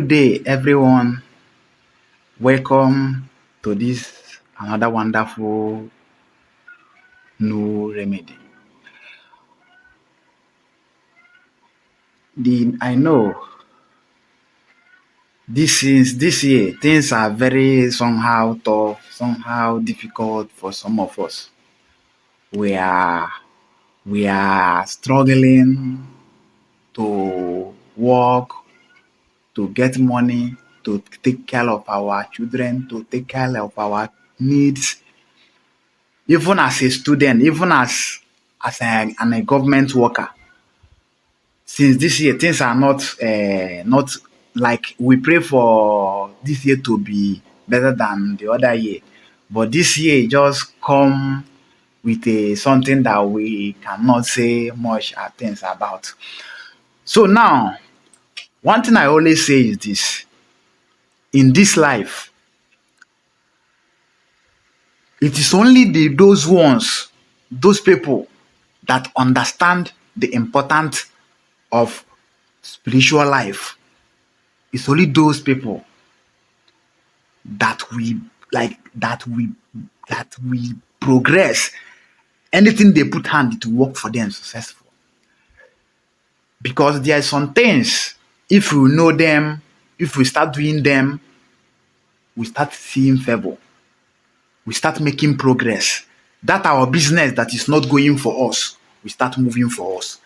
Good day, everyone. Welcome to this another wonderful new remedy. I know this year things are very somehow tough, somehow difficult for some of us. We are we are struggling to work, to get money, to take care of our children, to take care of our needs, even as a student, even as a government worker. Since this year, things are not like we pray for this year to be better than the other year, but this year just come with something that we cannot say much things about. So now, one thing I always say is this: in this life, it is only those ones, those people that understand the importance of spiritual life. It's only those people that we like that we progress. Anything they put hand to work for them successful. Because there are some things, if we know them, if we start doing them, we start seeing favor. We start making progress. That our business that is not going for us, we start moving for us.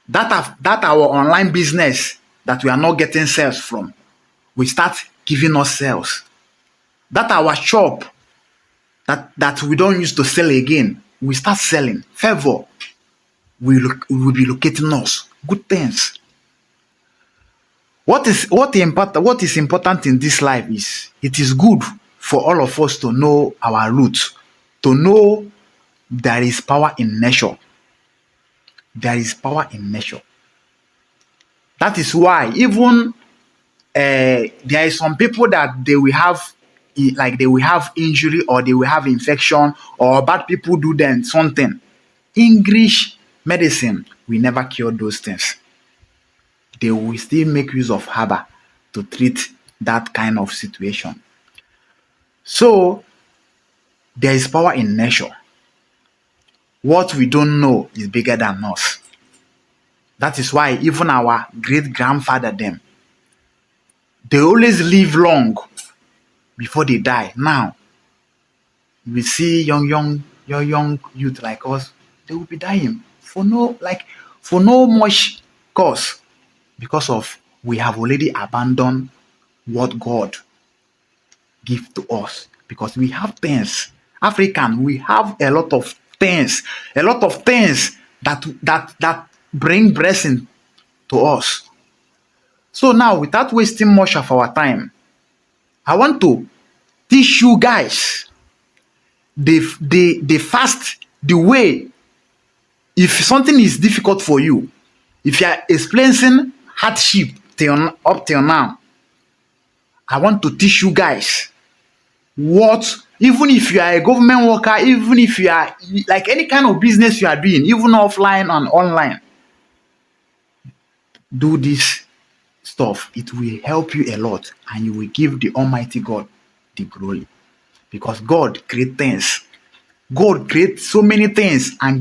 That our online business that we are not getting sales from, we start giving us sales. That our shop that we don't use to sell again, we start selling. Favor will be locating us. Good things. What is important in this life is it is good for all of us to know our roots, to know there is power in nature. There is power in nature. That is why even there is some people that they will have injury or they will have infection or bad people do them something. English medicine will never cure those things. They will still make use of herbal to treat that kind of situation. So there is power in nature. What we don't know is bigger than us. That is why even our great grandfather them, they always live long before they die. Now we see young youth like us, they will be dying for no much cause, because of we have already abandoned what God give to us. Because we have things. African, we have a lot of things that bring blessing to us. So now, without wasting much of our time, I want to teach you guys the fast, the way. If something is difficult for you, if you are experiencing hardship up till now, I want to teach you guys what, even if you are a government worker, even if you are like any kind of business you are doing, even offline and online, do this stuff. It will help you a lot and you will give the Almighty God the glory. Because God creates things. God creates so many things and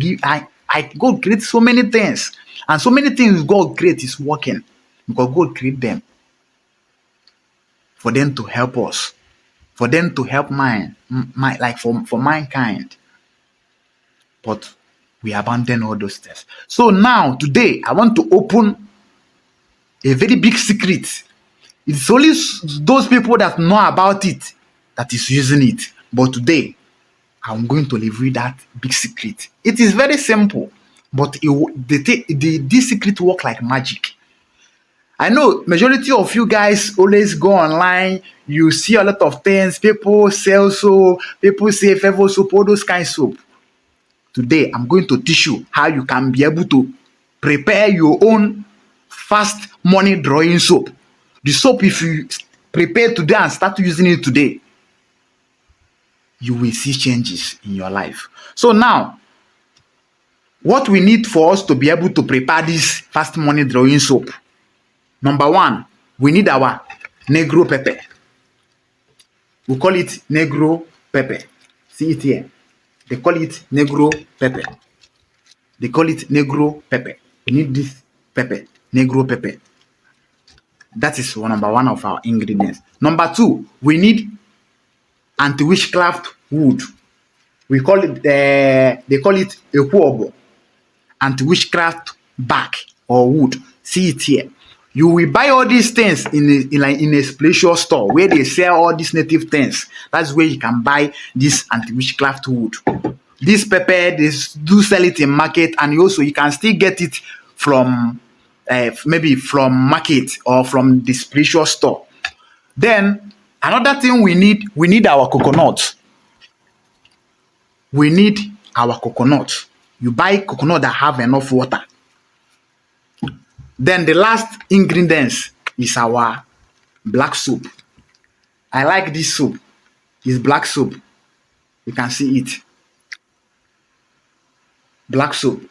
God creates so many things. And so many things God creates is working. Because God created them for them to help us. For them to help for mankind. But we abandon all those things. So now, today, I want to open a very big secret. It's only those people that know about it that is using it. But today, I'm going to reveal that big secret. It is very simple, but this secret work like magic. I know majority of you guys always go online. You see a lot of things. People sell soap. People say favor soap. All those kind of soap. Today, I'm going to teach you how you can be able to prepare your own fast money drawing soap. The soap, if you prepare today and start using it today, you will see changes in your life. So now, what we need for us to be able to prepare this fast money drawing soap. Number one, we need our negro pepper. We call it negro pepper. See it here. They call it negro pepper. They call it negro pepper. We need this pepper, negro pepper. That is number one of our ingredients. Number two, we need anti-witchcraft wood. We call it they call it a kuobo, anti-witchcraft bark or wood. See it here. You will buy all these things in a spiritual store where they sell all these native things. That's where you can buy this anti-witchcraft wood. This pepper, they do sell it in market, and also you can still get it from maybe from market or from the spiritual store. Then another thing we need our coconut. We need our coconut. You buy coconut that have enough water. Then the last ingredients is our black soup. I like this soup. It's black soup. You can see it. Black soup.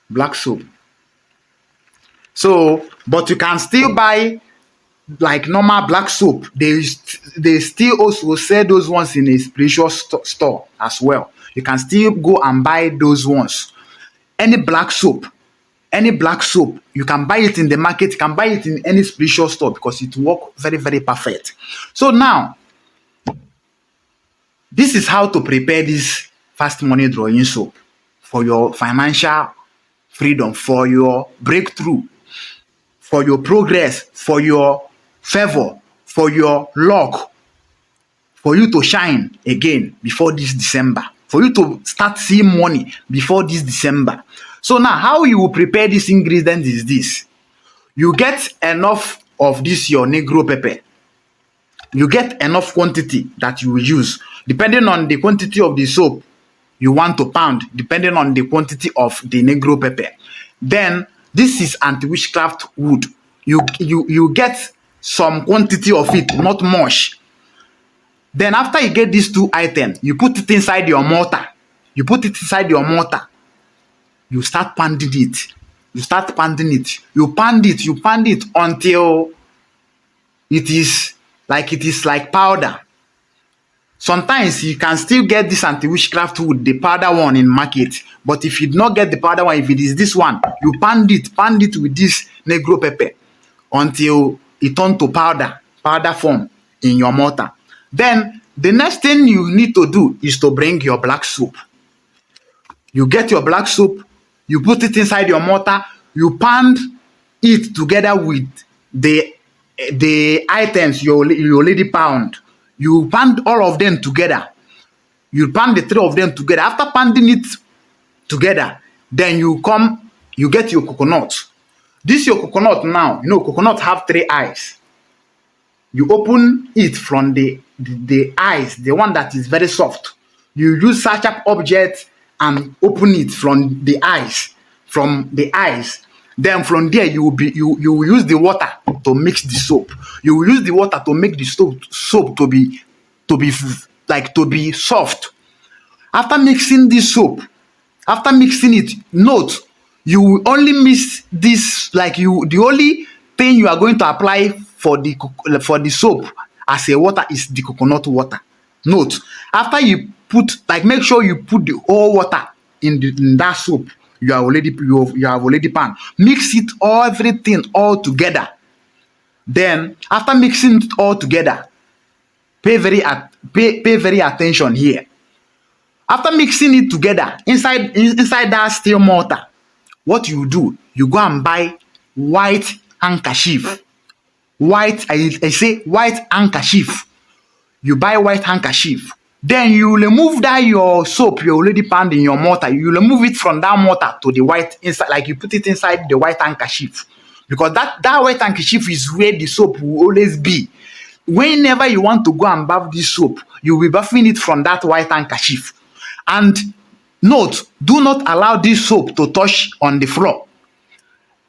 Black soup. So, but you can still buy like normal black soap. They still also sell those ones in a spiritual store as well. You can still go and buy those ones. Any black soap, you can buy it in the market, you can buy it in any spiritual store because it works very, very perfect. So now, this is how to prepare this fast money drawing soap for your financial freedom, for your breakthrough, for your progress, for your favor, for your luck, for you to shine again before this December, for you to start seeing money before this December. So now, how you will prepare this ingredient is this. You get enough of this your negro pepper. You get enough quantity that you will use, depending on the quantity of the soap you want to pound, depending on the quantity of the negro pepper. Then this is anti-witchcraft wood. You get some quantity of it, not much. Then after you get these two items, you put it inside your mortar. You put it inside your mortar. You start pounding it. You start pounding it. You pound it until it is like powder. Sometimes you can still get this anti-witchcraft wood, the powder one in market. But if you do not get the powder one, if it is this one, you pound it with this negro pepper until it turns to powder form in your mortar. Then the next thing you need to do is to bring your black soap. You get your black soap, you put it inside your mortar, you pound it together with the items you already pound. You pound all of them together. You pound the three of them together. After pounding it together, then you get your coconut. This your coconut now. You know, coconut have three eyes. You open it from the eyes, the one that is very soft. You use such an object and open it from the eyes. Then from there you will use the water to mix the soap. You will use the water to make the soap to be soft. After mixing this soap, after mixing it, note you will only mix this the only thing you are going to apply for the soap as a water is the coconut water. Note, after you make sure you put the whole water in that soap you have already pan. Mix it everything all together. Then after mixing it all together, pay very attention here. After mixing it together inside that steel mortar, what you do, you go and buy white handkerchief. I say white handkerchief. You buy white handkerchief. Then you remove that your soap you already pound in your mortar. You remove it from that mortar to the white inside, like you put it inside the white handkerchief. Because that white handkerchief is where the soap will always be. Whenever you want to go and bath this soap, you will be bathing it from that white handkerchief. And note, do not allow this soap to touch on the floor.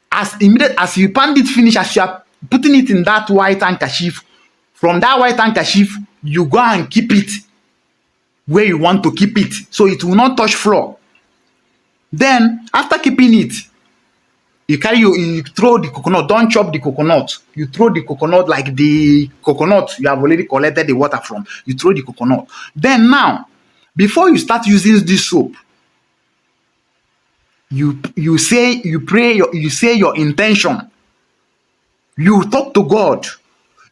As you pound it finish, as you are putting it in that white handkerchief, from that white handkerchief, you go and keep it where you want to keep it, so it will not touch floor. Then, after keeping it, you throw the coconut. Don't chop the coconut. You throw the coconut, like the coconut you have already collected the water from. You throw the coconut. Then now, before you start using this soap, you say your intention. You talk to God.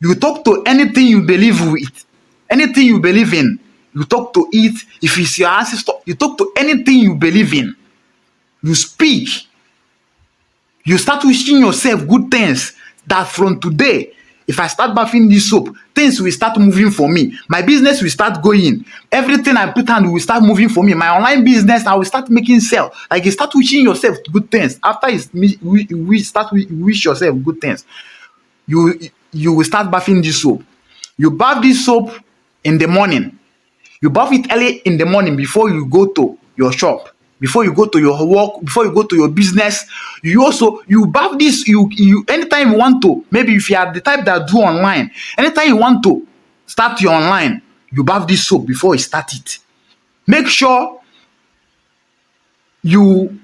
You talk to anything you believe with, anything you believe in. You talk to it. If it's your ancestor, you talk to anything you believe in. You speak. You start wishing yourself good things, that from today, if I start bathing this soap, things will start moving for me. My business will start going. Everything I put on will start moving for me. My online business, I will start making sale. Like, you start wishing yourself good things. After you start wish yourself good things, you will start bathing this soap. You bath this soap in the morning. You bath it early in the morning before you go to your shop, before you go to your work, before you go to your business. You bath this. You anytime you want to. Maybe if you are the type that do online, anytime you want to start your online, you bath this soap before you start it. Make sure you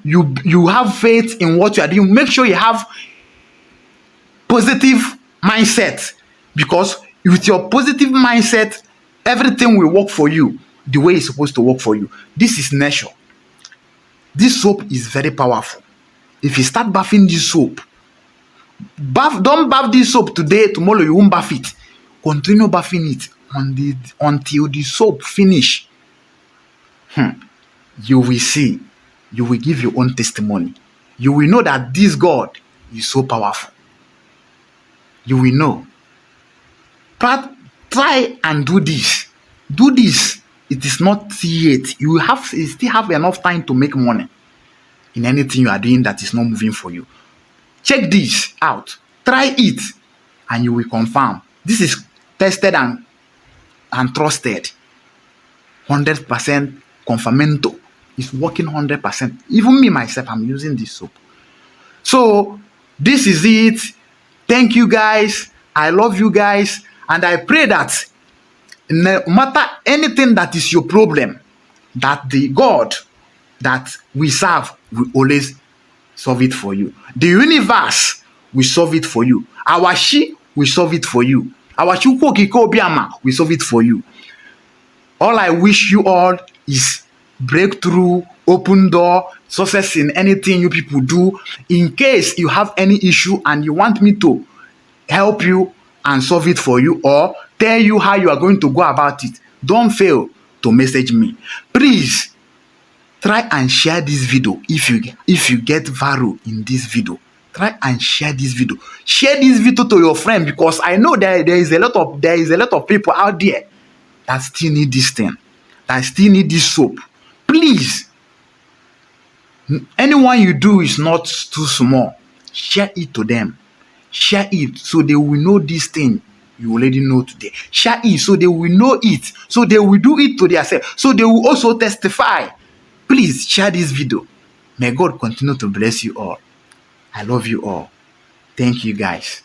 have faith in what you are doing. Make sure you have positive mindset, because with your positive mindset, everything will work for you the way it's supposed to work for you. This is nature. This soap is very powerful. If you start bathing this soap, don't bath this soap today, tomorrow you won't bath it. Continue bathing it until the soap finish. You will see. You will give your own testimony. You will know that this God is so powerful. You will know. Try and do this. Do this. It is not yet. You still have enough time to make money in anything you are doing that is not moving for you. Check this out. Try it, and you will confirm. This is tested and trusted. 100% confirmento. It's working 100%. Even me myself, I'm using this soap. So this is it. Thank you guys. I love you guys, and I pray that no matter anything that is your problem, that the God that we serve will always solve it for you. The universe will solve it for you. Our she will solve it for you. Our Chukwokiko Obiama will solve it for you. All I wish you all is breakthrough, open door, success in anything you people do. In case you have any issue and you want me to help you and solve it for you, or tell you how you are going to go about it, don't fail to message me. Please try and share this video. If you get value in this video, try and share this video. Share this video to your friend, because I know there is a lot of people out there that still need this thing, that still need this soap. Please, anyone you do is not too small. Share it to them. Share it so they will know this thing you already know today. Share it so they will know it, so they will do it to themselves, so they will also testify. Please share this video. May God continue to bless you all. I love you all. Thank you guys.